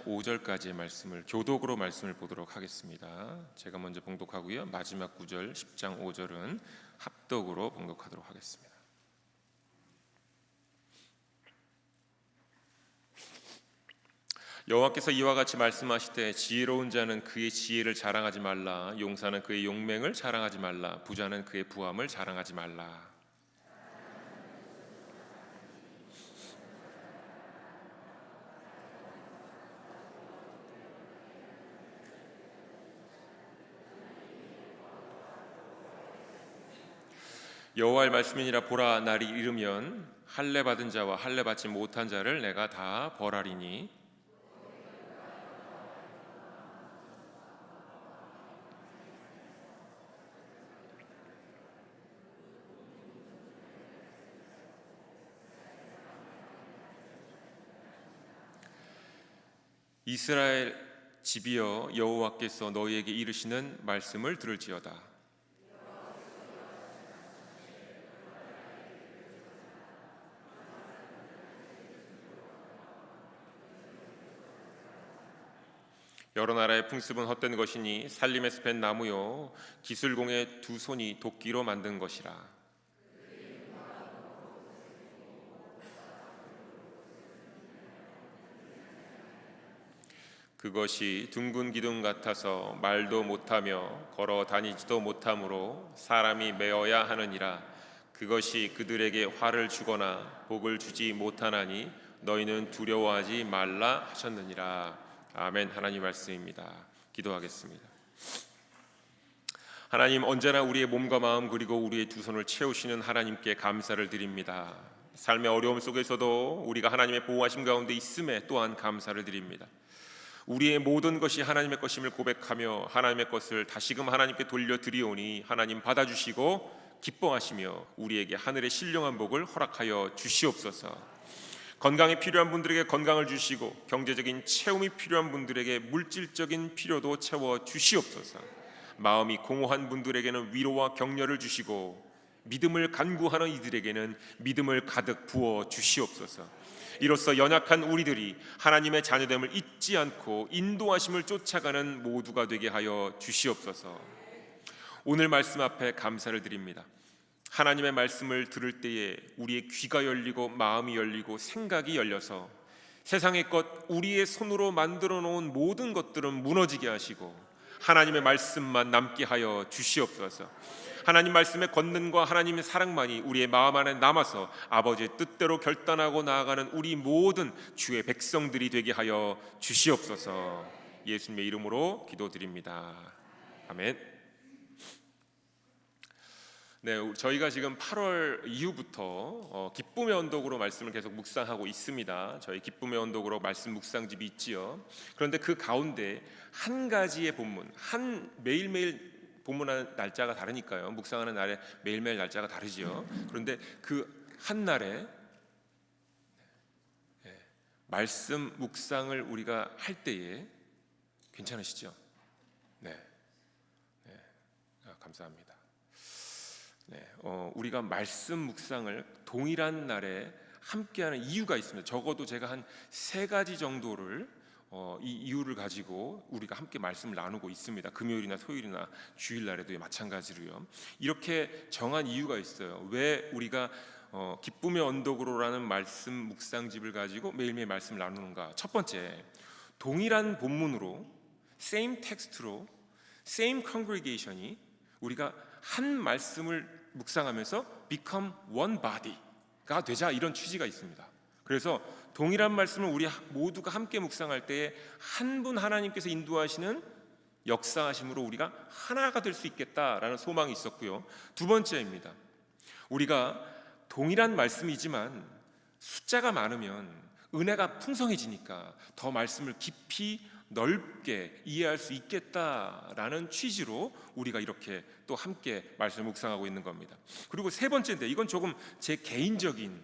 5절까지의 말씀을 교독으로 말씀을 보도록 하겠습니다. 제가 먼저 봉독하고요. 마지막 구절 10장 5절은 합독으로 봉독하도록 하겠습니다. 여호와께서 이와 같이 말씀하시되 지혜로운 자는 그의 지혜를 자랑하지 말라. 용사는 그의 용맹을 자랑하지 말라. 부자는 그의 부함을 자랑하지 말라. 여호와의 말씀이니라. 보라, 날이 이르면 할례 받은 자와 할례 받지 못한 자를 내가 다 벌하리니 이스라엘 집이여, 여호와께서 너희에게 이르시는 말씀을 들을지어다. 여러 나라의 풍습은 헛된 것이니 살림에서 벤 나무요 기술공의 두 손이 도끼로 만든 것이라. 그것이 둥근 기둥 같아서 말도 못하며 걸어 다니지도 못하므로 사람이 메어야 하느니라. 그것이 그들에게 화를 주거나 복을 주지 못하나니 너희는 두려워하지 말라 하셨느니라. 아멘. 하나님 말씀입니다. 기도하겠습니다. 하나님, 언제나 우리의 몸과 마음 그리고 우리의 두 손을 채우시는 하나님께 감사를 드립니다. 삶의 어려움 속에서도 우리가 하나님의 보호하심 가운데 있음에 또한 감사를 드립니다. 우리의 모든 것이 하나님의 것임을 고백하며 하나님의 것을 다시금 하나님께 돌려드리오니 하나님 받아주시고 기뻐하시며 우리에게 하늘의 신령한 복을 허락하여 주시옵소서. 건강이 필요한 분들에게 건강을 주시고 경제적인 채움이 필요한 분들에게 물질적인 필요도 채워 주시옵소서. 마음이 공허한 분들에게는 위로와 격려를 주시고 믿음을 간구하는 이들에게는 믿음을 가득 부어 주시옵소서. 이로써 연약한 우리들이 하나님의 자녀됨을 잊지 않고 인도하심을 쫓아가는 모두가 되게 하여 주시옵소서. 오늘 말씀 앞에 감사를 드립니다. 하나님의 말씀을 들을 때에 우리의 귀가 열리고 마음이 열리고 생각이 열려서 세상의 것, 우리의 손으로 만들어 놓은 모든 것들은 무너지게 하시고 하나님의 말씀만 남게 하여 주시옵소서. 하나님 말씀의 권능과 하나님의 사랑만이 우리의 마음 안에 남아서 아버지의 뜻대로 결단하고 나아가는 우리 모든 주의 백성들이 되게 하여 주시옵소서. 예수님의 이름으로 기도드립니다. 아멘. 네, 저희가 지금 8월 이후부터 기쁨의 언덕으로 말씀을 계속 묵상하고 있습니다. 저희 기쁨의 언덕으로 말씀 묵상집이 있지요. 그런데 그 가운데 한 가지의 본문, 매일매일 본문하는 날짜가 다르니까요. 묵상하는 날에 매일매일 날짜가 다르지요. 그런데 그 한 날에 말씀 묵상을 우리가 할 때에 괜찮으시죠? 네, 감사합니다. 우리가 말씀 묵상을 동일한 날에 함께하는 이유가 있습니다. 적어도 제가 한 3가지 정도를 이 이유를 가지고 우리가 함께 말씀을 나누고 있습니다. 금요일이나 토요일이나 주일날에도 마찬가지로요. 이렇게 정한 이유가 있어요. 왜 우리가 기쁨의 언덕으로라는 말씀 묵상집을 가지고 매일매일 말씀을 나누는가? 첫 번째, 동일한 본문으로 same 텍스트로 same congregation이 우리가 한 말씀을 묵상하면서 become one body가 되자, 이런 취지가 있습니다. 그래서 동일한 말씀을 우리 모두가 함께 묵상할 때에 한 분 하나님께서 인도하시는 역사하심으로 우리가 하나가 될 수 있겠다라는 소망이 있었고요. 두 번째입니다. 우리가 동일한 말씀이지만 숫자가 많으면 은혜가 풍성해지니까 더 말씀을 깊이 넓게 이해할 수 있겠다라는 취지로 우리가 이렇게 또 함께 말씀을 묵상하고 있는 겁니다. 그리고 세 번째인데, 이건 조금 제 개인적인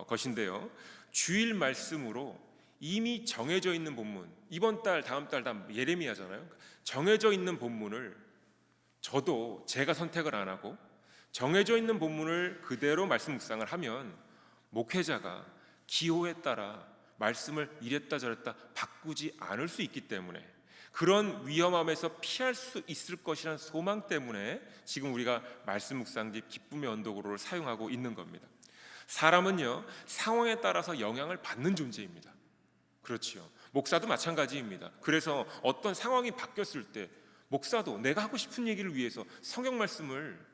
것인데요. 주일 말씀으로 이미 정해져 있는 본문, 이번 달 다음 달 다 예레미야잖아요. 정해져 있는 본문을 저도 제가 선택을 안 하고 정해져 있는 본문을 그대로 말씀 묵상을 하면 목회자가 기호에 따라 말씀을 이랬다 저랬다 바꾸지 않을 수 있기 때문에, 그런 위험함에서 피할 수 있을 것이라는 소망 때문에 지금 우리가 말씀 묵상집 기쁨의 언덕으로를 사용하고 있는 겁니다. 사람은요, 상황에 따라서 영향을 받는 존재입니다. 그렇지요. 목사도 마찬가지입니다. 그래서 어떤 상황이 바뀌었을 때 목사도 내가 하고 싶은 얘기를 위해서 성경 말씀을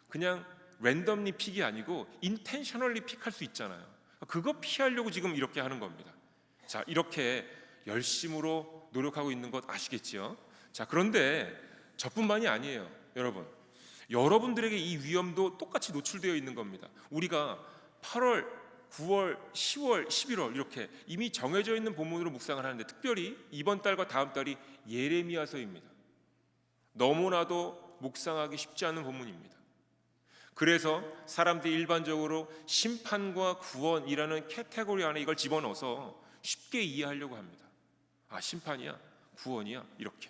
그냥 랜덤리 픽이 아니고 인텐셔널리 픽할 수 있잖아요. 그거 피하려고 지금 이렇게 하는 겁니다. 자, 이렇게 열심으로 노력하고 있는 것 아시겠지요? 자, 그런데 저뿐만이 아니에요. 여러분들에게 이 위험도 똑같이 노출되어 있는 겁니다. 우리가 8월, 9월, 10월, 11월 이렇게 이미 정해져 있는 본문으로 묵상을 하는데, 특별히 이번 달과 다음 달이 예레미야서입니다. 너무나도 묵상하기 쉽지 않은 본문입니다. 그래서 사람들이 일반적으로 심판과 구원이라는 카테고리 안에 이걸 집어넣어서 쉽게 이해하려고 합니다. 아, 심판이야, 구원이야, 이렇게.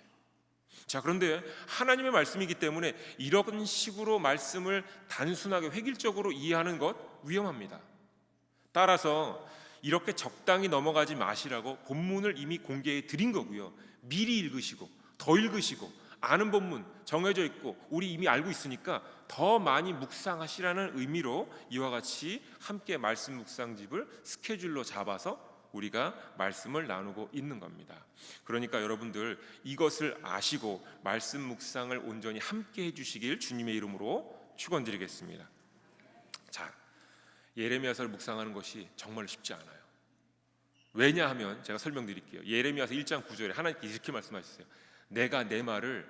자, 그런데 하나님의 말씀이기 때문에 이런 식으로 말씀을 단순하게 획일적으로 이해하는 것 위험합니다. 따라서 이렇게 적당히 넘어가지 마시라고 본문을 이미 공개해 드린 거고요. 미리 읽으시고 더 읽으시고 아는 본문 정해져 있고 우리 이미 알고 있으니까 더 많이 묵상하시라는 의미로 이와 같이 함께 말씀 묵상집을 스케줄로 잡아서 우리가 말씀을 나누고 있는 겁니다. 그러니까 여러분들 이것을 아시고 말씀 묵상을 온전히 함께 해주시길 주님의 이름으로 축원드리겠습니다. 자, 예레미야서를 묵상하는 것이 정말 쉽지 않아요. 왜냐하면 제가 설명드릴게요. 예레미야서 1장 9절에 하나님께서 이렇게 말씀하셨어요. 내가 내 말을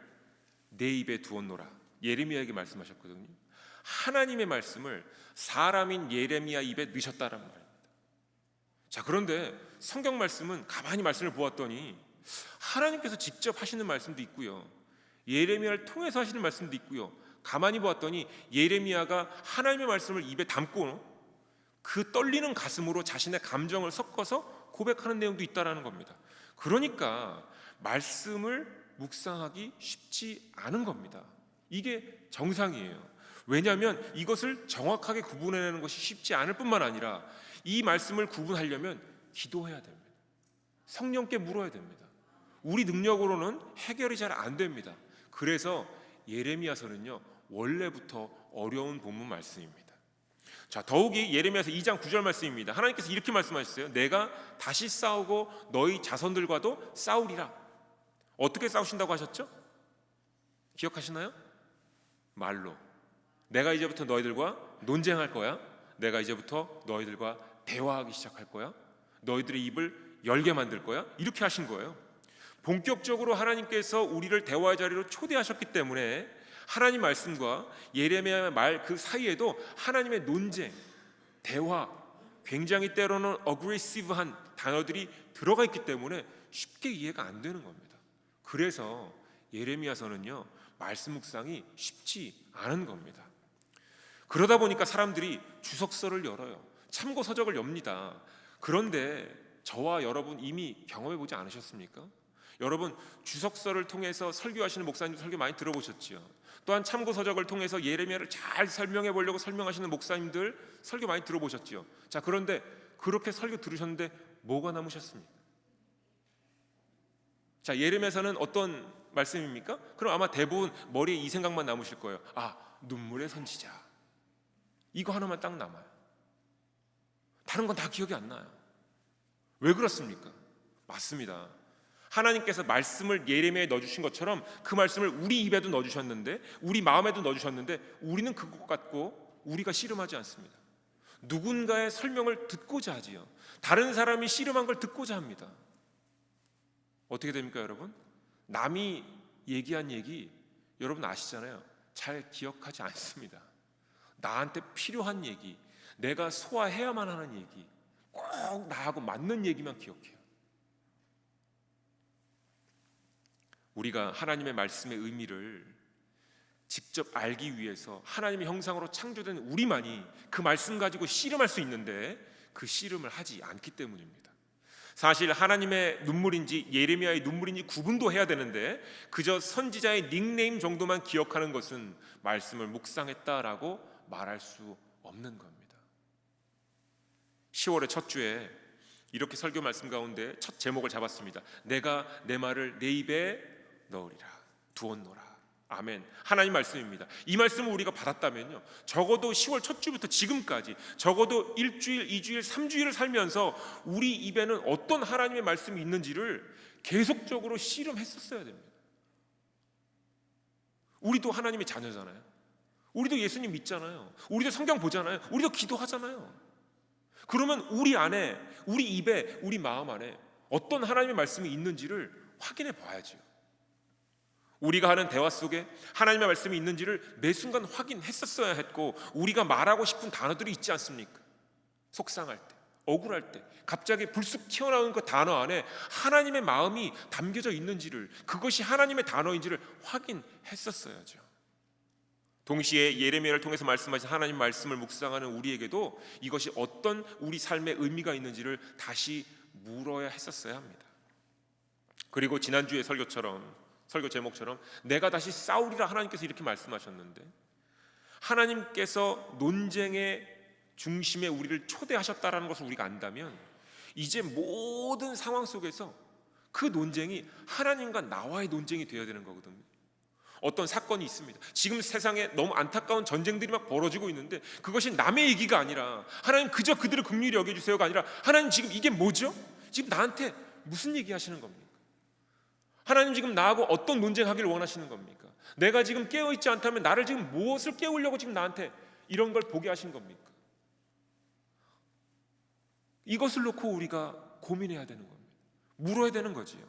내 입에 두었노라. 예레미야에게 말씀하셨거든요. 하나님의 말씀을 사람인 예레미야 입에 넣으셨다는 말입니다. 자, 그런데 성경 말씀은 가만히 말씀을 보았더니 하나님께서 직접 하시는 말씀도 있고요, 예레미야를 통해서 하시는 말씀도 있고요, 가만히 보았더니 예레미야가 하나님의 말씀을 입에 담고 그 떨리는 가슴으로 자신의 감정을 섞어서 고백하는 내용도 있다라는 겁니다. 그러니까 말씀을 묵상하기 쉽지 않은 겁니다. 이게 정상이에요. 왜냐하면 이것을 정확하게 구분해내는 것이 쉽지 않을 뿐만 아니라 이 말씀을 구분하려면 기도해야 됩니다. 성령께 물어야 됩니다. 우리 능력으로는 해결이 잘 안 됩니다. 그래서 예레미야서는요, 원래부터 어려운 본문 말씀입니다. 자, 더욱이 예레미야서 2장 9절 말씀입니다. 하나님께서 이렇게 말씀하셨어요. 내가 다시 싸우고 너희 자손들과도 싸우리라. 어떻게 싸우신다고 하셨죠? 기억하시나요? 말로. 내가 이제부터 너희들과 논쟁할 거야. 내가 이제부터 너희들과 대화하기 시작할 거야. 너희들의 입을 열게 만들 거야. 이렇게 하신 거예요. 본격적으로 하나님께서 우리를 대화의 자리로 초대하셨기 때문에 하나님 말씀과 예레미야의 말 그 사이에도 하나님의 논쟁, 대화, 굉장히 때로는 어그레시브한 단어들이 들어가 있기 때문에 쉽게 이해가 안 되는 겁니다. 그래서 예레미야서는요, 말씀 묵상이 쉽지 않은 겁니다. 그러다 보니까 사람들이 주석서를 열어요. 참고 서적을 엽니다. 그런데 저와 여러분 이미 경험해 보지 않으셨습니까? 여러분 주석서를 통해서 설교하시는 목사님들 설교 많이 들어보셨지요. 또한 참고 서적을 통해서 예레미야를 잘 설명해 보려고 설명하시는 목사님들 설교 많이 들어보셨지요. 자, 그런데 그렇게 설교 들으셨는데 뭐가 남으셨습니까? 자, 예레미야서는 어떤 말씀입니까? 그럼 아마 대부분 머리에 이 생각만 남으실 거예요. 아, 눈물의 선지자. 이거 하나만 딱 남아요. 다른 건 다 기억이 안 나요. 왜 그렇습니까? 맞습니다. 하나님께서 말씀을 예레미야에 넣어주신 것처럼 그 말씀을 우리 입에도 넣어주셨는데, 우리 마음에도 넣어주셨는데, 우리는 그것 갖고 우리가 씨름하지 않습니다. 누군가의 설명을 듣고자 하지요. 다른 사람이 씨름한 걸 듣고자 합니다. 어떻게 됩니까, 여러분? 남이 얘기한 얘기 여러분 아시잖아요. 잘 기억하지 않습니다. 나한테 필요한 얘기, 내가 소화해야만 하는 얘기, 꼭 나하고 맞는 얘기만 기억해요. 우리가 하나님의 말씀의 의미를 직접 알기 위해서 하나님의 형상으로 창조된 우리만이 그 말씀 가지고 씨름할 수 있는데 그 씨름을 하지 않기 때문입니다. 사실 하나님의 눈물인지 예레미야의 눈물인지 구분도 해야 되는데 그저 선지자의 닉네임 정도만 기억하는 것은 말씀을 묵상했다라고 말할 수 없는 겁니다. 10월의 첫 주에 이렇게 설교 말씀 가운데 첫 제목을 잡았습니다. 내가 내 말을 내 입에 넣으리라, 두었노라. 아멘. 하나님 말씀입니다. 이 말씀을 우리가 받았다면요, 적어도 10월 첫 주부터 지금까지 적어도 일주일, 2주일, 3주일을 살면서 우리 입에는 어떤 하나님의 말씀이 있는지를 계속적으로 씨름했었어야 됩니다. 우리도 하나님의 자녀잖아요. 우리도 예수님 믿잖아요. 우리도 성경 보잖아요. 우리도 기도하잖아요. 그러면 우리 안에, 우리 입에, 우리 마음 안에 어떤 하나님의 말씀이 있는지를 확인해 봐야죠. 우리가 하는 대화 속에 하나님의 말씀이 있는지를 매 순간 확인했었어야 했고, 우리가 말하고 싶은 단어들이 있지 않습니까? 속상할 때, 억울할 때 갑자기 불쑥 튀어나오는 그 단어 안에 하나님의 마음이 담겨져 있는지를, 그것이 하나님의 단어인지를 확인했었어야죠. 동시에 예레미야를 통해서 말씀하신 하나님 말씀을 묵상하는 우리에게도 이것이 어떤 우리 삶의 의미가 있는지를 다시 물어야 했었어야 합니다. 그리고 지난주의 설교 제목처럼 내가 다시 싸우리라 하나님께서 이렇게 말씀하셨는데, 하나님께서 논쟁의 중심에 우리를 초대하셨다라는 것을 우리가 안다면 이제 모든 상황 속에서 그 논쟁이 하나님과 나와의 논쟁이 되어야 되는 거거든요. 어떤 사건이 있습니다. 지금 세상에 너무 안타까운 전쟁들이 막 벌어지고 있는데 그것이 남의 얘기가 아니라, 하나님 그저 그들을 긍휼히 여겨주세요가 아니라, 하나님 지금 이게 뭐죠? 지금 나한테 무슨 얘기 하시는 겁니까? 하나님 지금 나하고 어떤 논쟁하기를 원하시는 겁니까? 내가 지금 깨어있지 않다면 나를 지금 무엇을 깨우려고 지금 나한테 이런 걸 보게 하신 겁니까? 이것을 놓고 우리가 고민해야 되는 겁니다. 물어야 되는 거지요.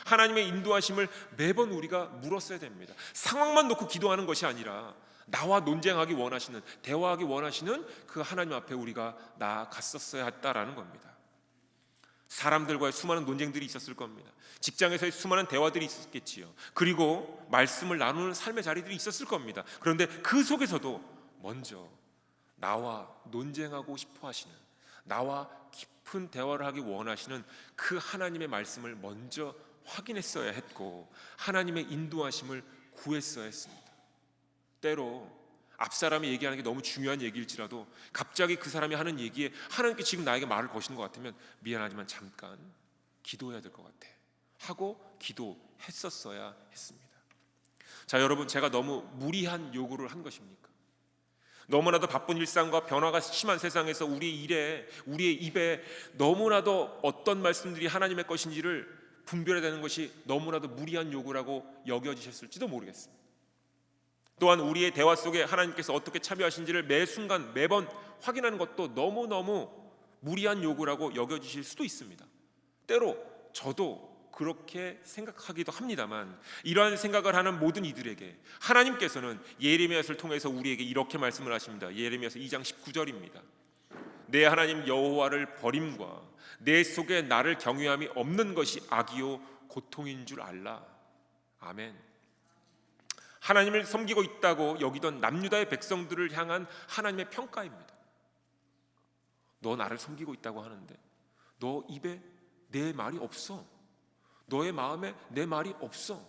하나님의 인도하심을 매번 우리가 물었어야 됩니다. 상황만 놓고 기도하는 것이 아니라 나와 논쟁하기 원하시는, 대화하기 원하시는 그 하나님 앞에 우리가 나아갔었어야 했다라는 겁니다. 사람들과의 수많은 논쟁들이 있었을 겁니다. 직장에서의 수많은 대화들이 있었겠지요. 그리고 말씀을 나누는 삶의 자리들이 있었을 겁니다. 그런데 그 속에서도 먼저 나와 논쟁하고 싶어 하시는, 나와 깊은 대화를 하기 원하시는 그 하나님의 말씀을 먼저 확인했어야 했고, 하나님의 인도하심을 구했어야 했습니다. 때로 앞사람이 얘기하는 게 너무 중요한 얘기일지라도 갑자기 그 사람이 하는 얘기에 하나님께 지금 나에게 말을 거시는 것 같으면 미안하지만 잠깐 기도해야 될 것 같아 하고 기도했었어야 했습니다. 자, 여러분, 제가 너무 무리한 요구를 한 것입니까? 너무나도 바쁜 일상과 변화가 심한 세상에서 우리의 입에 너무나도 어떤 말씀들이 하나님의 것인지를 분별해야 되는 것이 너무나도 무리한 요구라고 여겨지셨을지도 모르겠습니다. 또한 우리의 대화 속에 하나님께서 어떻게 참여하신지를 매 순간 매번 확인하는 것도 너무너무 무리한 요구라고 여겨지실 수도 있습니다. 때로 저도 그렇게 생각하기도 합니다만, 이러한 생각을 하는 모든 이들에게 하나님께서는 예레미야서를 통해서 우리에게 이렇게 말씀을 하십니다. 예레미야서 2장 19절입니다. 내 하나님 여호와를 버림과 내 속에 나를 경외함이 없는 것이 악이요 고통인 줄 알라. 아멘. 하나님을 섬기고 있다고 여기던 남유다의 백성들을 향한 하나님의 평가입니다. 너 나를 섬기고 있다고 하는데 너 입에 내 말이 없어. 너의 마음에 내 말이 없어.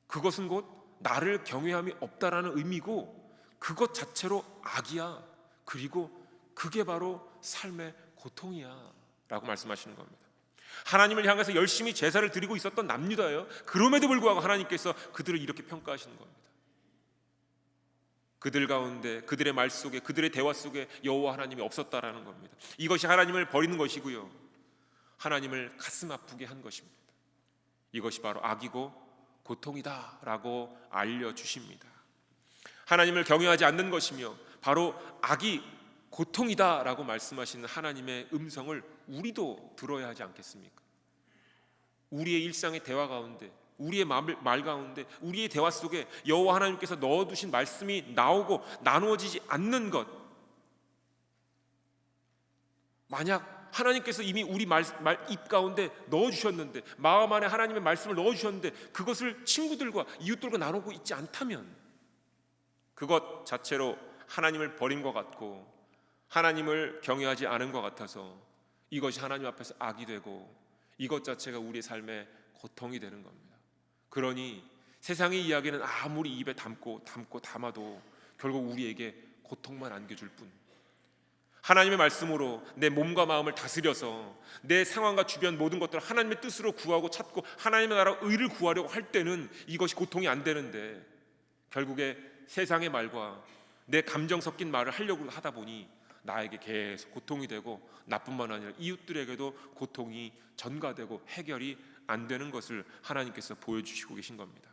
그것은 곧 나를 경외함이 없다라는 의미고, 그것 자체로 악이야. 그리고 그게 바로 삶의 고통이야 라고 말씀하시는 겁니다. 하나님을 향해서 열심히 제사를 드리고 있었던 남유다예요. 그럼에도 불구하고 하나님께서 그들을 이렇게 평가하시는 겁니다. 그들 가운데, 그들의 말 속에, 그들의 대화 속에 여호와 하나님이 없었다라는 겁니다. 이것이 하나님을 버리는 것이고요, 하나님을 가슴 아프게 한 것입니다. 이것이 바로 악이고 고통이다라고 알려주십니다. 하나님을 경외하지 않는 것이며 바로 악이 고통이다라고 말씀하시는 하나님의 음성을 우리도 들어야 하지 않겠습니까? 우리의 일상의 대화 가운데, 우리의 말 가운데, 우리의 대화 속에 여호와 하나님께서 넣어두신 말씀이 나오고 나누어지지 않는 것, 만약 하나님께서 이미 우리 입 가운데 넣어주셨는데, 마음 안에 하나님의 말씀을 넣어주셨는데 그것을 친구들과 이웃들과 나누고 있지 않다면 그것 자체로 하나님을 버린 것 같고 하나님을 경외하지 않은 것 같아서 이것이 하나님 앞에서 악이 되고 이것 자체가 우리의 삶의 고통이 되는 겁니다. 그러니 세상의 이야기는 아무리 입에 담고 담아도 결국 우리에게 고통만 안겨줄 뿐, 하나님의 말씀으로 내 몸과 마음을 다스려서 내 상황과 주변 모든 것들을 하나님의 뜻으로 구하고 찾고 하나님의 나라 의를 구하려고 할 때는 이것이 고통이 안 되는데, 결국에 세상의 말과 내 감정 섞인 말을 하려고 하다 보니 나에게 계속 고통이 되고 나뿐만 아니라 이웃들에게도 고통이 전가되고 해결이 안 되는 것을 하나님께서 보여주시고 계신 겁니다.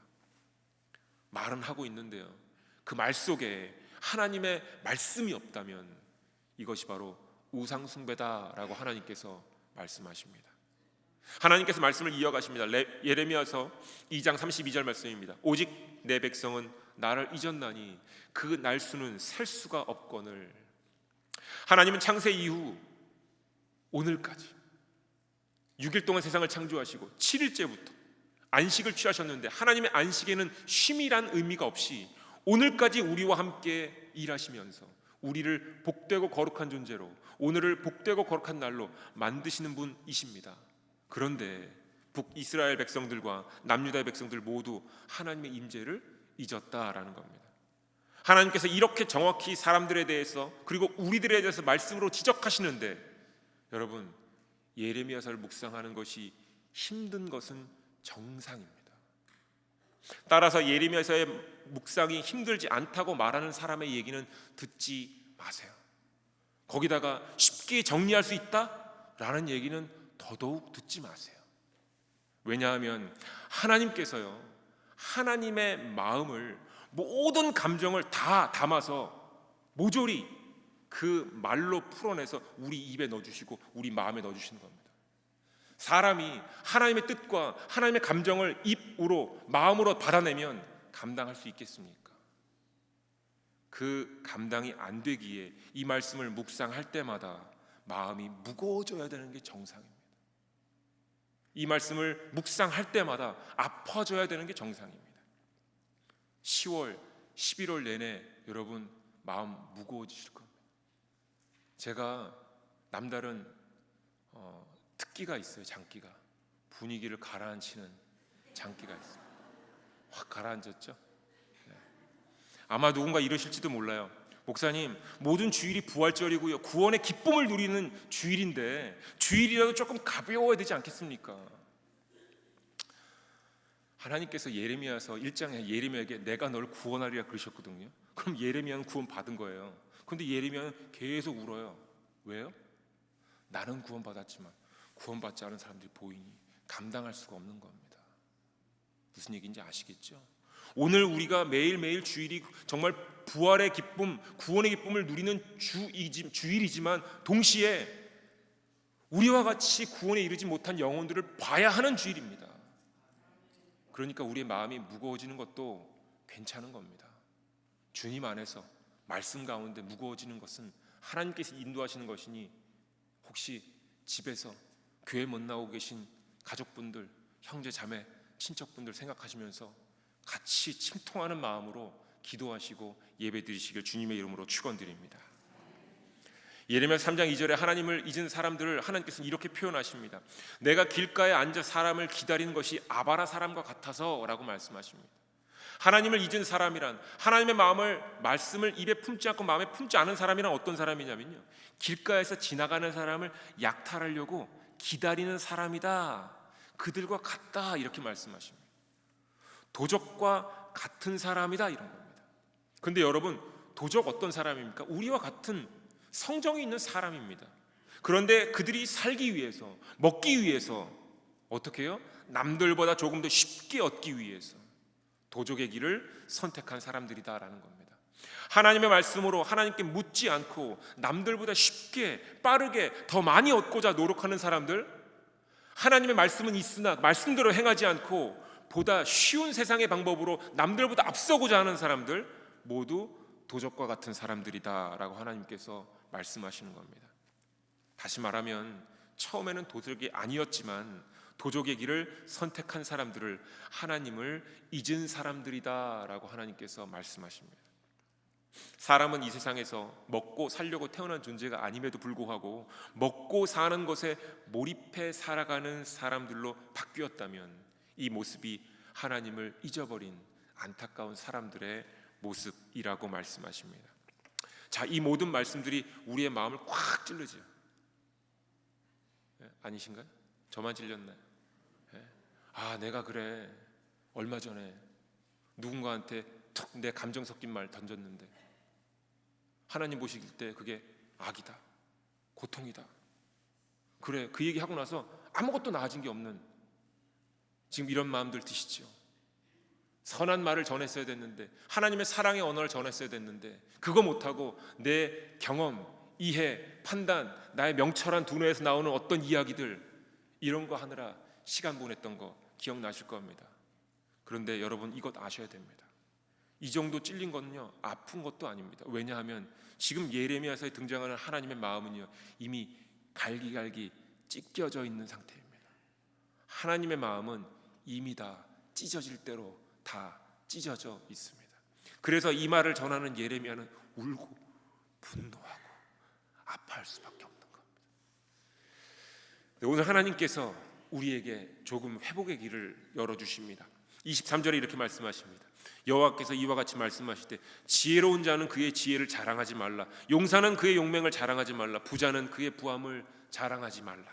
말은 하고 있는데요, 그 말 속에 하나님의 말씀이 없다면 이것이 바로 우상숭배다라고 하나님께서 말씀하십니다. 하나님께서 말씀을 이어가십니다. 예레미야서 2장 32절 말씀입니다. 오직 내 백성은 나를 잊었나니 그 날수는 셀 수가 없거늘. 하나님은 창세 이후 오늘까지 6일 동안 세상을 창조하시고 7일째부터 안식을 취하셨는데, 하나님의 안식에는 쉼이란 의미가 없이 오늘까지 우리와 함께 일하시면서 우리를 복되고 거룩한 존재로, 오늘을 복되고 거룩한 날로 만드시는 분이십니다. 그런데 북이스라엘 백성들과 남유다의 백성들 모두 하나님의 임재를 잊었다라는 겁니다. 하나님께서 이렇게 정확히 사람들에 대해서 그리고 우리들에 대해서 말씀으로 지적하시는데, 여러분, 예레미야서를 묵상하는 것이 힘든 것은 정상입니다. 따라서 예레미야서의 묵상이 힘들지 않다고 말하는 사람의 얘기는 듣지 마세요. 거기다가 쉽게 정리할 수 있다라는 얘기는 더더욱 듣지 마세요. 왜냐하면 하나님께서요, 하나님의 마음을, 모든 감정을 다 담아서 모조리 그 말로 풀어내서 우리 입에 넣어주시고 우리 마음에 넣어주시는 겁니다. 사람이 하나님의 뜻과 하나님의 감정을 입으로, 마음으로 받아내면 감당할 수 있겠습니까? 그 감당이 안 되기에 이 말씀을 묵상할 때마다 마음이 무거워져야 되는 게 정상입니다. 이 말씀을 묵상할 때마다 아파져야 되는 게 정상입니다. 10월, 11월 내내 여러분 마음 무거워지실 겁니다. 제가 남다른 특기가 있어요. 장기가, 분위기를 가라앉히는 장기가 있어요. 확 가라앉았죠? 네. 아마 누군가 이러실지도 몰라요. 목사님, 모든 주일이 부활절이고요, 구원의 기쁨을 누리는 주일인데 주일이라도 조금 가벼워야 되지 않겠습니까? 하나님께서 예레미야서 1장에 예레미야에게 내가 너를 구원하리라 그러셨거든요. 그럼 예레미야는 구원 받은 거예요. 그런데 예레미야는 계속 울어요. 왜요? 나는 구원받았지만 구원받지 않은 사람들이 보이니 감당할 수가 없는 겁니다. 무슨 얘기인지 아시겠죠? 오늘 우리가 매일매일 주일이 정말 부활의 기쁨, 구원의 기쁨을 누리는 주일이지만 동시에 우리와 같이 구원에 이르지 못한 영혼들을 봐야 하는 주일입니다. 그러니까 우리의 마음이 무거워지는 것도 괜찮은 겁니다. 주님 안에서 말씀 가운데 무거워지는 것은 하나님께서 인도하시는 것이니, 혹시 집에서 교회 못 나오고 계신 가족분들, 형제 자매, 친척분들 생각하시면서 같이 침통하는 마음으로 기도하시고 예배드리시길 주님의 이름으로 축원드립니다. 예레미야 3장 2절에 하나님을 잊은 사람들을 하나님께서는 이렇게 표현하십니다. 내가 길가에 앉아 사람을 기다리는 것이 아바라 사람과 같아서 라고 말씀하십니다. 하나님을 잊은 사람이란, 하나님의 마음을, 말씀을 입에 품지 않고 마음에 품지 않은 사람이란 어떤 사람이냐면요, 길가에서 지나가는 사람을 약탈하려고 기다리는 사람이다, 그들과 같다, 이렇게 말씀하십니다. 도적과 같은 사람이다, 이런 겁니다. 그런데 여러분, 도적 어떤 사람입니까? 우리와 같은 성정이 있는 사람입니다. 그런데 그들이 살기 위해서, 먹기 위해서 어떻게 해요? 남들보다 조금 더 쉽게 얻기 위해서 도적의 길을 선택한 사람들이다라는 겁니다. 하나님의 말씀으로 하나님께 묻지 않고 남들보다 쉽게, 빠르게, 더 많이 얻고자 노력하는 사람들, 하나님의 말씀은 있으나 말씀대로 행하지 않고 보다 쉬운 세상의 방법으로 남들보다 앞서고자 하는 사람들, 모두 도적과 같은 사람들이다라고 하나님께서 말씀하시는 겁니다. 다시 말하면 처음에는 도적이 아니었지만 도적의 길을 선택한 사람들을 하나님을 잊은 사람들이다라고 하나님께서 말씀하십니다. 사람은 이 세상에서 먹고 살려고 태어난 존재가 아님에도 불구하고 먹고 사는 것에 몰입해 살아가는 사람들로 바뀌었다면 이 모습이 하나님을 잊어버린 안타까운 사람들의 모습이라고 말씀하십니다. 자, 이 모든 말씀들이 우리의 마음을 꽉 찔르죠. 아니신가요? 저만 찔렸나요? 아, 내가 그래. 얼마 전에 누군가한테 툭 내 감정 섞인 말 던졌는데 하나님 보실 때 그게 악이다, 고통이다. 그래, 그 얘기하고 나서 아무것도 나아진 게 없는 지금 이런 마음들 드시죠? 선한 말을 전했어야 됐는데, 하나님의 사랑의 언어를 전했어야 됐는데 그거 못하고 내 경험, 이해, 판단, 나의 명철한 두뇌에서 나오는 어떤 이야기들, 이런 거 하느라 시간 보냈던 거 기억나실 겁니다. 그런데 여러분, 이것 아셔야 됩니다. 이 정도 찔린 거는요, 아픈 것도 아닙니다. 왜냐하면 지금 예레미야서에 등장하는 하나님의 마음은요, 이미 갈기갈기 찢겨져 있는 상태입니다. 하나님의 마음은 이미 다 찢어질 대로 다 찢어져 있습니다. 그래서 이 말을 전하는 예레미야는 울고 분노하고 아파할 수밖에 없는 겁니다. 오늘 하나님께서 우리에게 조금 회복의 길을 열어주십니다. 23절에 이렇게 말씀하십니다. 여호와께서 이와 같이 말씀하시되 지혜로운 자는 그의 지혜를 자랑하지 말라, 용사는 그의 용맹을 자랑하지 말라, 부자는 그의 부함을 자랑하지 말라.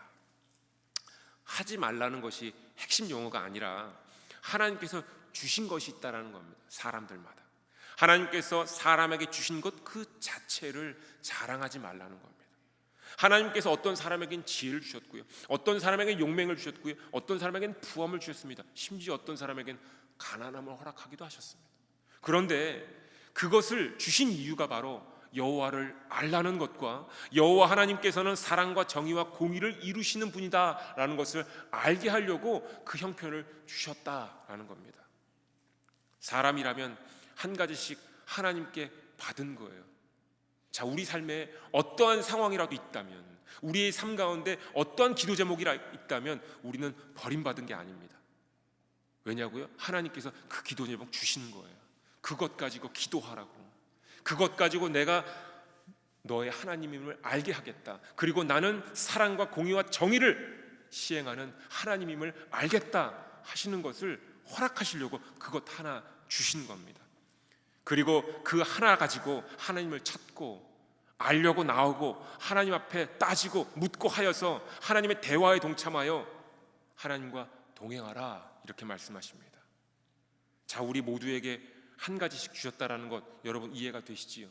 하지 말라는 것이 핵심 용어가 아니라 하나님께서 주신 것이 있다라는 겁니다. 사람들마다 하나님께서 사람에게 주신 것 그 자체를 자랑하지 말라는 겁니다. 하나님께서 어떤 사람에겐 지혜를 주셨고요, 어떤 사람에겐 용맹을 주셨고요, 어떤 사람에겐 부함을 주셨습니다. 심지어 어떤 사람에겐 가난함을 허락하기도 하셨습니다. 그런데 그것을 주신 이유가 바로 여호와를 알라는 것과 여호와 하나님께서는 사랑과 정의와 공의를 이루시는 분이다라는 것을 알게 하려고 그 형편을 주셨다라는 겁니다. 사람이라면 한 가지씩 하나님께 받은 거예요. 자, 우리 삶에 어떠한 상황이라도 있다면, 우리의 삶 가운데 어떠한 기도 제목이 있다면 우리는 버림받은 게 아닙니다. 왜냐고요? 하나님께서 그 기도 제목 주시는 거예요. 그것 가지고 기도하라고, 그것 가지고 내가 너의 하나님임을 알게 하겠다, 그리고 나는 사랑과 공의와 정의를 시행하는 하나님임을 알겠다 하시는 것을 허락하시려고 그것 하나 주신 겁니다. 그리고 그 하나 가지고 하나님을 찾고 알려고 나오고 하나님 앞에 따지고 묻고 하여서 하나님의 대화에 동참하여 하나님과 동행하라, 이렇게 말씀하십니다. 자, 우리 모두에게 한 가지씩 주셨다라는 것 여러분 이해가 되시지요?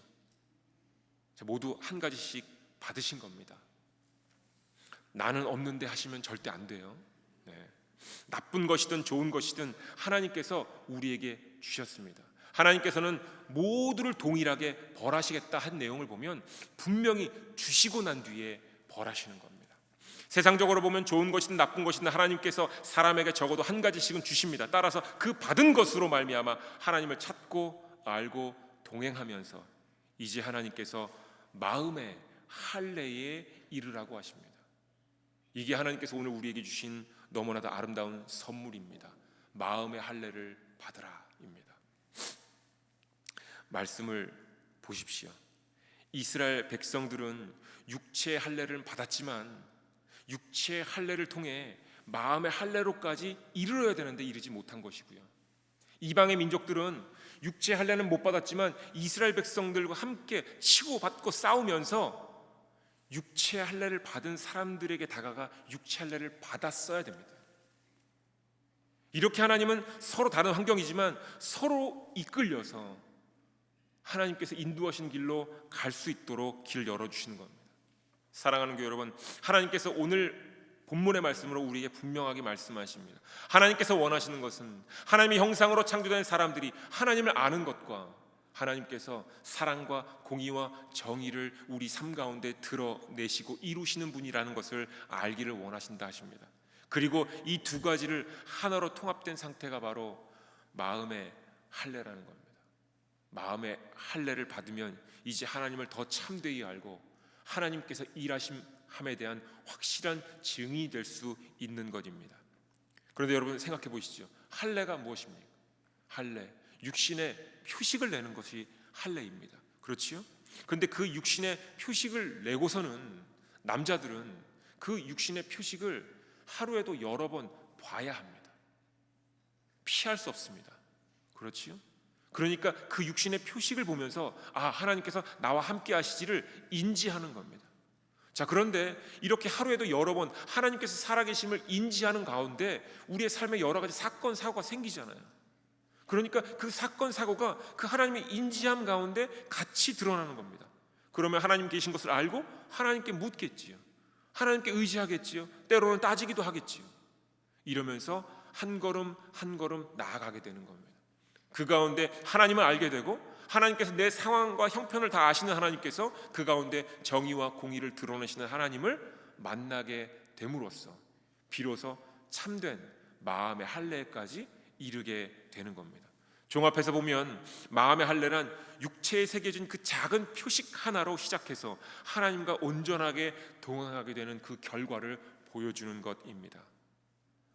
자, 모두 한 가지씩 받으신 겁니다. 나는 없는데 하시면 절대 안 돼요. 나쁜 것이든 좋은 것이든 하나님께서 우리에게 주셨습니다. 하나님께서는 모두를 동일하게 벌하시겠다 한 내용을 보면 분명히 주시고 난 뒤에 벌하시는 겁니다. 세상적으로 보면 좋은 것이든 나쁜 것이든 하나님께서 사람에게 적어도 한 가지씩은 주십니다. 따라서 그 받은 것으로 말미암아 하나님을 찾고 알고 동행하면서 이제 하나님께서 마음의 할례에 이르라고 하십니다. 이게 하나님께서 오늘 우리에게 주신 너무나도 아름다운 선물입니다. 마음의 할례를 받으라입니다. 말씀을 보십시오. 이스라엘 백성들은 육체의 할례를 받았지만 육체의 할례를 통해 마음의 할례로까지 이르러야 되는데 이르지 못한 것이고요, 이방의 민족들은 육체의 할례는 못 받았지만 이스라엘 백성들과 함께 치고받고 싸우면서 육체의 할례를 받은 사람들에게 다가가 육체의 할례를 받았어야 됩니다. 이렇게 하나님은 서로 다른 환경이지만 서로 이끌려서 하나님께서 인도하신 길로 갈 수 있도록 길을 열어주시는 겁니다. 사랑하는 교회 여러분, 하나님께서 오늘 본문의 말씀으로 우리에게 분명하게 말씀하십니다. 하나님께서 원하시는 것은 하나님의 형상으로 창조된 사람들이 하나님을 아는 것과 하나님께서 사랑과 공의와 정의를 우리 삶 가운데 드러내시고 이루시는 분이라는 것을 알기를 원하신다 하십니다. 그리고 이 두 가지를 하나로 통합된 상태가 바로 마음의 할례라는 겁니다. 마음의 할례를 받으면 이제 하나님을 더 참되이 알고 하나님께서 일하심에 대한 확실한 증인이 될 수 있는 것입니다. 그런데 여러분 생각해 보시죠. 할례가 무엇입니까? 할례, 육신의 표식을 내는 것이 할례입니다. 그렇지요? 그런데 그 육신의 표식을 내고서는 남자들은 그 육신의 표식을 하루에도 여러 번 봐야 합니다. 피할 수 없습니다. 그렇지요? 그러니까 그 육신의 표식을 보면서 하나님께서 나와 함께 하시지를 인지하는 겁니다. 자, 그런데 이렇게 하루에도 여러 번 하나님께서 살아계심을 인지하는 가운데 우리의 삶에 여러 가지 사건 사고가 생기잖아요. 그러니까 그 사건 사고가 그 하나님의 인지함 가운데 같이 드러나는 겁니다. 그러면 하나님 계신 것을 알고 하나님께 묻겠지요. 하나님께 의지하겠지요. 때로는 따지기도 하겠지요. 이러면서 한 걸음 한 걸음 나아가게 되는 겁니다. 그 가운데 하나님을 알게 되고 하나님께서 내 상황과 형편을 다 아시는 하나님께서 그 가운데 정의와 공의를 드러내시는 하나님을 만나게 됨으로써 비로소 참된 마음의 할례까지 이르게 되는 겁니다. 종합해서 보면 마음의 할례란 육체에 새겨진 그 작은 표식 하나로 시작해서 하나님과 온전하게 동행하게 되는 그 결과를 보여주는 것입니다.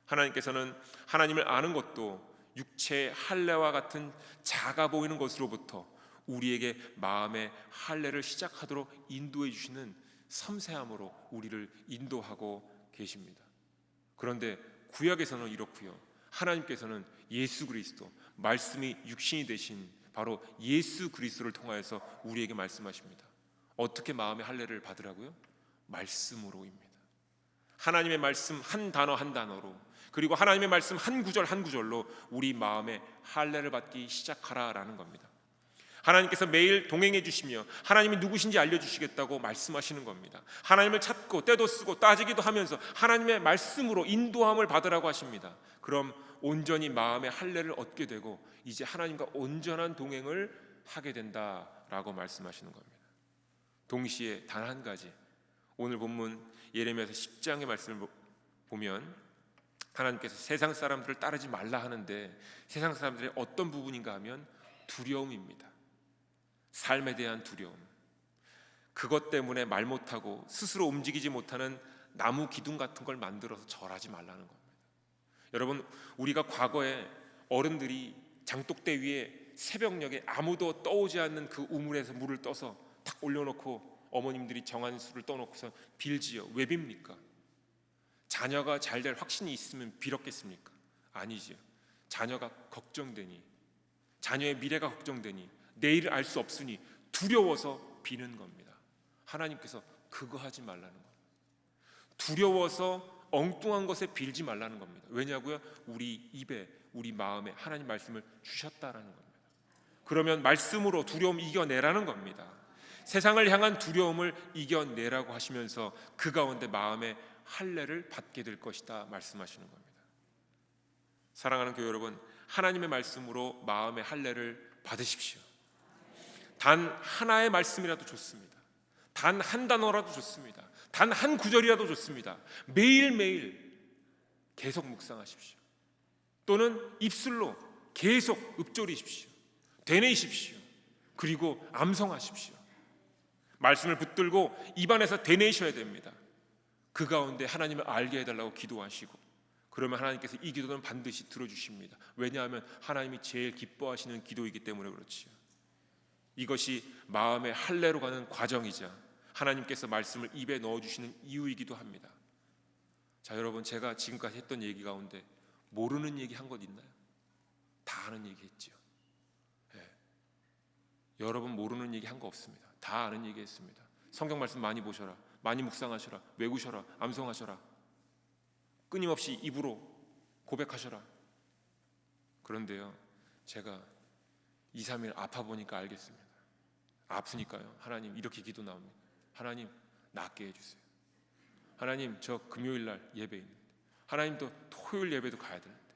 하나님께서는 하나님을 아는 것도 육체의 할례와 같은 작아 보이는 것으로부터 우리에게 마음의 할례를 시작하도록 인도해 주시는 섬세함으로 우리를 인도하고 계십니다. 그런데 구약에서는 이렇고요. 하나님께서는 예수 그리스도, 말씀이 육신이 되신 바로 예수 그리스도를 통하여서 우리에게 말씀하십니다. 어떻게 마음의 할례를 받으라고요? 말씀으로입니다. 하나님의 말씀 한 단어 한 단어로, 그리고 하나님의 말씀 한 구절 한 구절로 우리 마음의 할례를 받기 시작하라라는 겁니다. 하나님께서 매일 동행해 주시며 하나님이 누구신지 알려주시겠다고 말씀하시는 겁니다. 하나님을 찾고 때도 쓰고 따지기도 하면서 하나님의 말씀으로 인도함을 받으라고 하십니다. 그럼 온전히 마음의 할례를 얻게 되고 이제 하나님과 온전한 동행을 하게 된다라고 말씀하시는 겁니다. 동시에 단 한 가지, 오늘 본문 예레미야서 10장의 말씀을 보면 하나님께서 세상 사람들을 따르지 말라 하는데 세상 사람들의 어떤 부분인가 하면 두려움입니다. 삶에 대한 두려움, 그것 때문에 말 못하고 스스로 움직이지 못하는 나무 기둥 같은 걸 만들어서 절하지 말라는 겁니다. 여러분, 우리가 과거에 어른들이 장독대 위에 새벽녘에 아무도 떠오지 않는 그 우물에서 물을 떠서 탁 올려놓고 어머님들이 정한 수를 떠놓고서 빌지요. 왜 빕니까? 자녀가 잘 될 확신이 있으면 빌었겠습니까? 아니지요. 자녀가 걱정되니, 자녀의 미래가 걱정되니, 내일을 알 수 없으니 두려워서 비는 겁니다. 하나님께서 그거 하지 말라는 겁니다. 두려워서 엉뚱한 것에 빌지 말라는 겁니다. 왜냐고요? 우리 입에, 우리 마음에 하나님 말씀을 주셨다라는 겁니다. 그러면 말씀으로 두려움 이겨내라는 겁니다. 세상을 향한 두려움을 이겨내라고 하시면서 그 가운데 마음의 할례를 받게 될 것이다 말씀하시는 겁니다. 사랑하는 교회 여러분, 하나님의 말씀으로 마음의 할례를 받으십시오. 단 하나의 말씀이라도 좋습니다. 단 한 단어라도 좋습니다. 단 한 구절이라도 좋습니다. 매일매일 계속 묵상하십시오. 또는 입술로 계속 읊조리십시오. 되뇌이십시오. 그리고 암송하십시오. 말씀을 붙들고 입안에서 되뇌이셔야 됩니다. 그 가운데 하나님을 알게 해달라고 기도하시고, 그러면 하나님께서 이 기도는 반드시 들어주십니다. 왜냐하면 하나님이 제일 기뻐하시는 기도이기 때문에 그렇지요. 이것이 마음의 할례로 가는 과정이자 하나님께서 말씀을 입에 넣어주시는 이유이기도 합니다. 자, 여러분, 제가 지금까지 했던 얘기 가운데 모르는 얘기 한 것 있나요? 다 아는 얘기 했죠. 여러분 모르는 얘기 한 거 없습니다. 다 아는 얘기 했습니다. 성경 말씀 많이 보셔라, 많이 묵상하셔라, 외우셔라, 암송하셔라, 끊임없이 입으로 고백하셔라. 그런데요, 제가 2, 3일 아파 보니까 알겠습니다. 아프니까요, 하나님 이렇게 기도 나옵니다. 하나님 낫게 해주세요. 하나님 저 금요일날 예배 있는데, 하나님도 토요일 예배도 가야 되는데,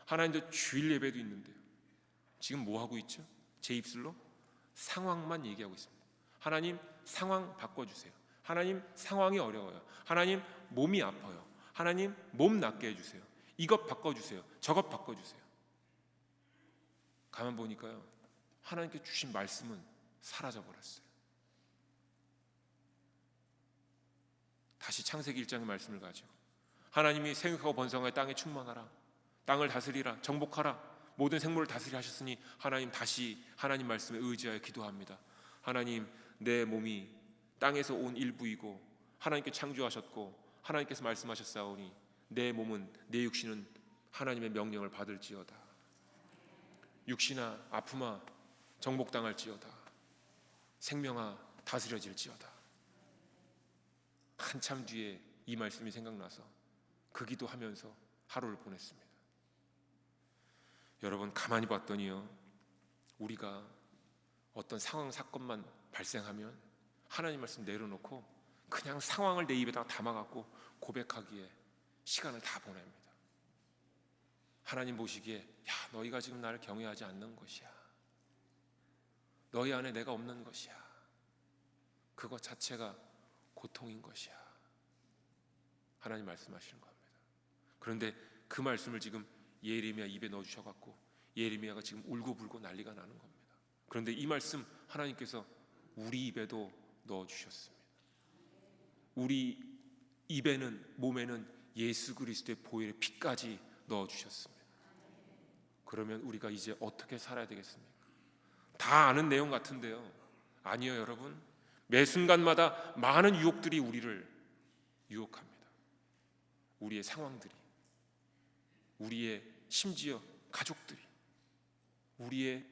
하나님도 주일 예배도 있는데요, 지금 뭐 하고 있죠? 제 입술로 상황만 얘기하고 있습니다. 하나님 상황 바꿔주세요. 하나님 상황이 어려워요. 하나님 몸이 아파요. 하나님 몸 낫게 해주세요. 이것 바꿔주세요. 저것 바꿔주세요. 가만 보니까요, 하나님께 주신 말씀은 사라져버렸어요. 다시 창세기 1장의 말씀을 가지고 하나님이 생육하고 번성하여 땅에 충만하라, 땅을 다스리라, 정복하라, 모든 생물을 다스리라 하셨으니 하나님 다시 하나님 말씀에 의지하여 기도합니다. 하나님, 내 몸이 땅에서 온 일부이고 하나님께 창조하셨고 하나님께서 말씀하셨사오니 내 몸은, 내 육신은 하나님의 명령을 받을지어다. 육신아 아픔아 정복당할지어다, 생명아 다스려질지어다. 한참 뒤에 이 말씀이 생각나서 그 기도하면서 하루를 보냈습니다. 여러분, 가만히 봤더니요, 우리가 어떤 상황 사건만 발생하면 하나님 말씀 내려놓고 그냥 상황을 내 입에다가 담아갖고 고백하기에 시간을 다 보냅니다. 하나님 보시기에 야, 너희가 지금 나를 경외하지 않는 것이야, 너희 안에 내가 없는 것이야, 그것 자체가 고통인 것이야, 하나님 말씀하시는 겁니다. 그런데 그 말씀을 지금 예레미야 입에 넣어주셔갖고 예레미야가 지금 울고불고 난리가 나는 겁니다. 그런데 이 말씀 하나님께서 우리 입에도 넣어주셨습니다. 우리 입에는, 몸에는 예수 그리스도의 보혈의 피까지 넣어주셨습니다. 그러면 우리가 이제 어떻게 살아야 되겠습니까? 다 아는 내용 같은데요, 아니요 여러분, 매 순간마다 많은 유혹들이 우리를 유혹합니다. 우리의 상황들이, 우리의 심지어 가족들이, 우리의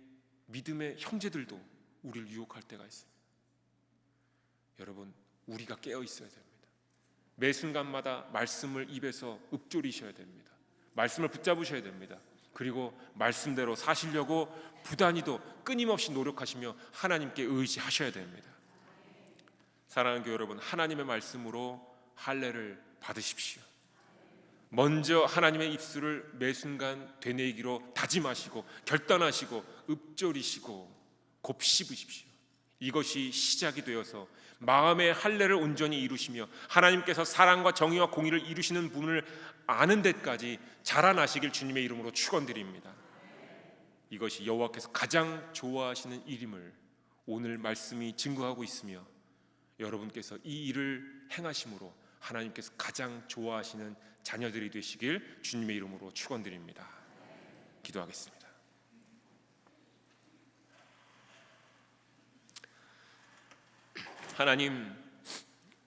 믿음의 형제들도 우리를 유혹할 때가 있습니다. 여러분, 우리가 깨어 있어야 됩니다. 매 순간마다 말씀을 입에서 읊조리셔야 됩니다. 말씀을 붙잡으셔야 됩니다. 그리고 말씀대로 사시려고 부단히도 끊임없이 노력하시며 하나님께 의지하셔야 됩니다. 사랑하는 교회 여러분, 하나님의 말씀으로 할례를 받으십시오. 먼저 하나님의 입술을 매 순간 되뇌이기로 다짐하시고 결단하시고 읊조리시고 곱씹으십시오. 이것이 시작이 되어서 마음의 할례를 온전히 이루시며 하나님께서 사랑과 정의와 공의를 이루시는 분을 아는 데까지 자라나시길 주님의 이름으로 축원드립니다. 이것이 여호와께서 가장 좋아하시는 일임을 오늘 말씀이 증거하고 있으며, 여러분께서 이 일을 행하심으로 하나님께서 가장 좋아하시는 자녀들이 되시길 주님의 이름으로 축원드립니다. 기도하겠습니다. 하나님,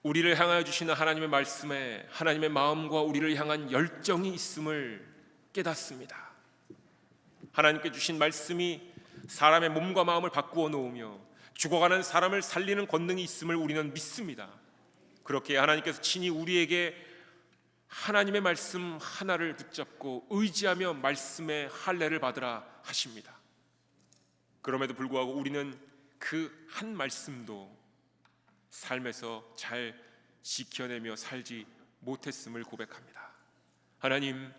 우리를 향하여 주시는 하나님의 말씀에 하나님의 마음과 우리를 향한 열정이 있음을 깨닫습니다. 하나님께 주신 말씀이 사람의 몸과 마음을 바꾸어 놓으며 죽어가는 사람을 살리는 권능이 있음을 우리는 믿습니다. 그렇게 하나님께서 친히 우리에게 하나님의 말씀 하나를 붙잡고 의지하며 말씀의 할례를 받으라 하십니다. 그럼에도 불구하고 우리는 그 한 말씀도 삶에서 잘 지켜내며 살지 못했음을 고백합니다. 하나님,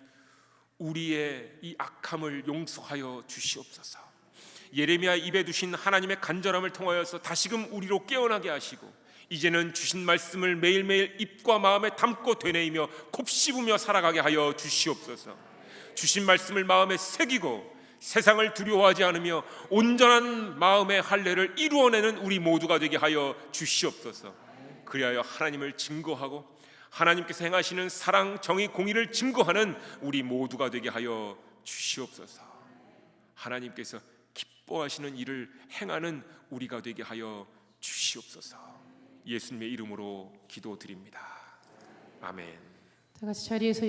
우리의 이 악함을 용서하여 주시옵소서. 예레미야 입에 두신 하나님의 간절함을 통하여서 다시금 우리로 깨어나게 하시고, 이제는 주신 말씀을 매일매일 입과 마음에 담고 되뇌이며 곱씹으며 살아가게 하여 주시옵소서. 주신 말씀을 마음에 새기고 세상을 두려워하지 않으며 온전한 마음의 할례를 이루어내는 우리 모두가 되게 하여 주시옵소서. 그리하여 하나님을 증거하고 하나님께서 행하시는 사랑, 정의, 공의를 증거하는 우리 모두가 되게 하여 주시옵소서. 하나님께서 기뻐하시는 일을 행하는 우리가 되게 하여 주시옵소서. 예수님의 이름으로 기도드립니다. 아멘. 다 같이 자리에서